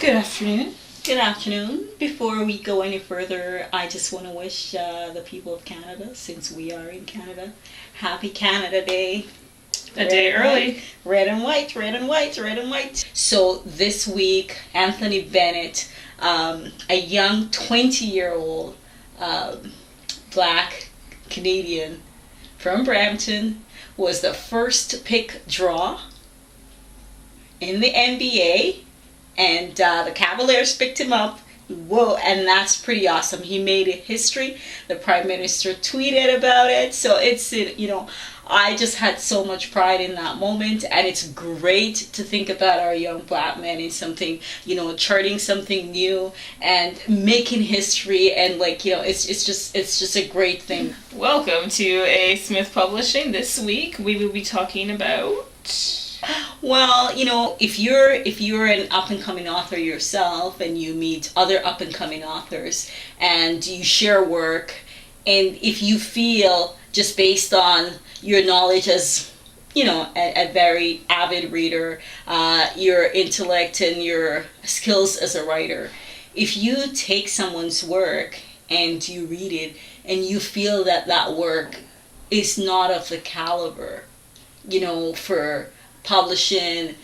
Good afternoon. Good afternoon. Before we go any further, I just want to wish the people of Canada, since we are in Canada, Happy Canada Day. A day early. Red and white, red and white, red and white. So this week, Anthony Bennett, a young 20-year-old Black Canadian from Brampton, was the first pick draw in the NBA. And the Cavaliers picked him up. Whoa, and that's pretty awesome. He made history. The Prime Minister tweeted about it. So it's, I just had so much pride in that moment. And it's great to think about our young Black men in something, charting something new and making history. And it's just a great thing. Welcome to A. Smith Publishing. This week we will be talking about... Well, if you're an up-and-coming author yourself and you meet other up-and-coming authors and you share work, and if you feel, just based on your knowledge as, a very avid reader, your intellect and your skills as a writer, if you take someone's work and you read it and you feel that work is not of the caliber, for publishing,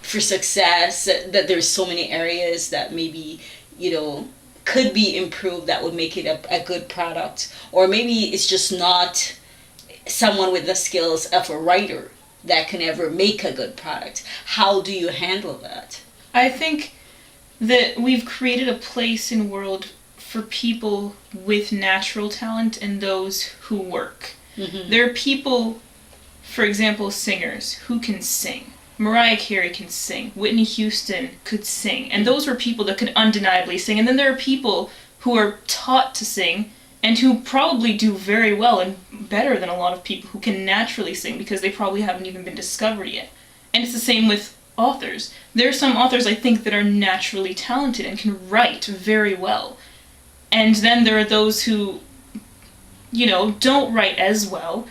for success, that there's so many areas that maybe could be improved that would make it a good product, or maybe it's just not someone with the skills of a writer that can ever make a good product. How do you handle that? I think that we've created a place in the world for people with natural talent and those who work. Mm-hmm. There are people, for example, singers who can sing. Mariah Carey can sing. Whitney Houston could sing. And those were people that could undeniably sing. And then there are people who are taught to sing and who probably do very well and better than a lot of people who can naturally sing because they probably haven't even been discovered yet. And it's the same with authors. There are some authors, I think, that are naturally talented and can write very well. And then there are those who, don't write as well.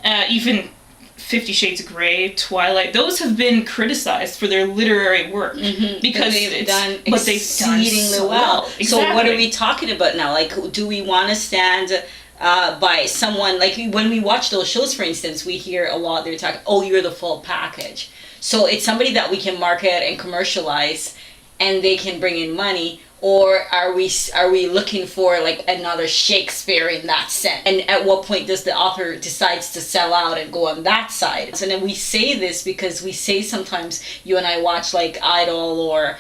Even 50 Shades of Grey, Twilight, those have been criticized for their literary work because they've done exceedingly well. Exactly. So what are we talking about now? Do we want to stand by someone, when we watch those shows, for instance, we hear a lot, they're talking, oh, you're the full package. So it's somebody that we can market and commercialize and they can bring in money. Or are we looking for another Shakespeare in that sense? And at what point does the author decides to sell out and go on that side? And then we say this because we say sometimes you and I watch Idol or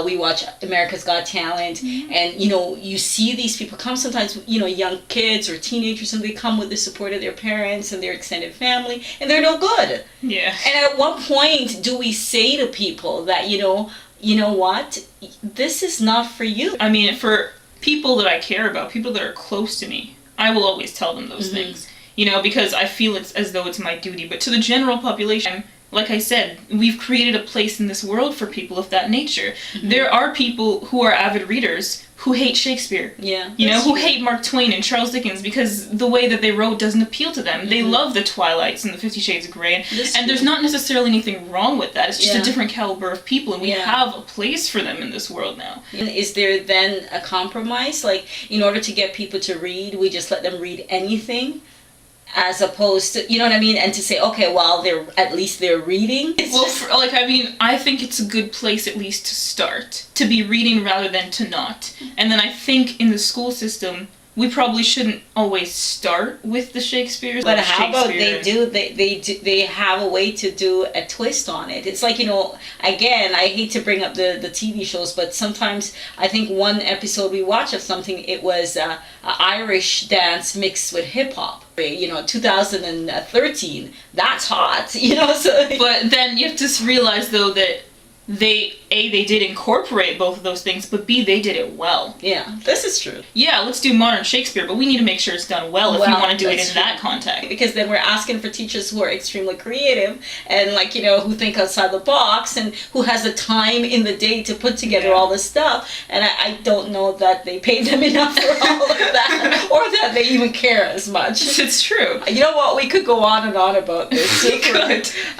we watch America's Got Talent, and you see these people come sometimes, young kids or teenagers, and they come with the support of their parents and their extended family, and they're no good. Yeah. And at what point do we say to people that you know what? This is not for you. I mean, for people that I care about, people that are close to me, I will always tell them those things. Because I feel it's as though it's my duty. But to the general population, like I said, we've created a place in this world for people of that nature. There are people who are avid readers who hate Shakespeare. Yeah. Who hate Mark Twain and Charles Dickens because the way that they wrote doesn't appeal to them. They love the Twilights and the 50 Shades of Grey. And there's not necessarily anything wrong with that. It's just a different caliber of people, and we have a place for them in this world now. And is there then a compromise? In order to get people to read, we just let them read anything? As opposed to, you know what I mean? And to say, okay, well, at least they're reading. I think it's a good place at least to start. To be reading rather than to not. And then I think in the school system, we probably shouldn't always start with the Shakespeare's. But how about they have a way to do a twist on it. It's again, I hate to bring up the TV shows, but sometimes I think one episode we watched of something, it was a Irish dance mixed with hip hop. 2013, that's hot, so. But then you have to realize though that they did incorporate both of those things, but B, they did it well. Yeah, this is true. Yeah, let's do modern Shakespeare, but we need to make sure it's done well if we want to do it in that context. Because then we're asking for teachers who are extremely creative and who think outside the box and who has the time in the day to put together all this stuff. And I don't know that they pay them enough for all of that, or that they even care as much. It's true. You know what? We could go on and on about this for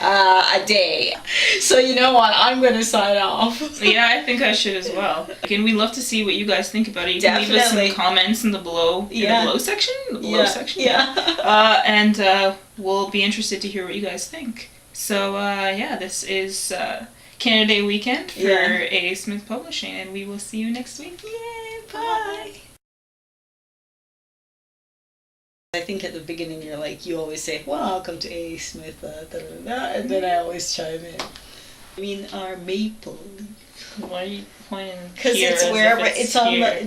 a day. So you know what? I'm going gonna sign off. Yeah, I think I should as well. And we'd love to see what you guys think about it. You can leave us Definitely. some comments in the below section. The below section. And we'll be interested to hear what you guys think. So this is Canada Day weekend for A. Smith Publishing, and we will see you next week. Yay! Bye. I think at the beginning you're like, you always say, welcome to A. Smith, and then I always chime in. I mean, our maple leaf. Why are you pointing? Because it's wherever it's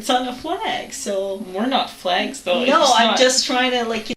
on the flag. So we're not flags though. No, I'm just trying to like.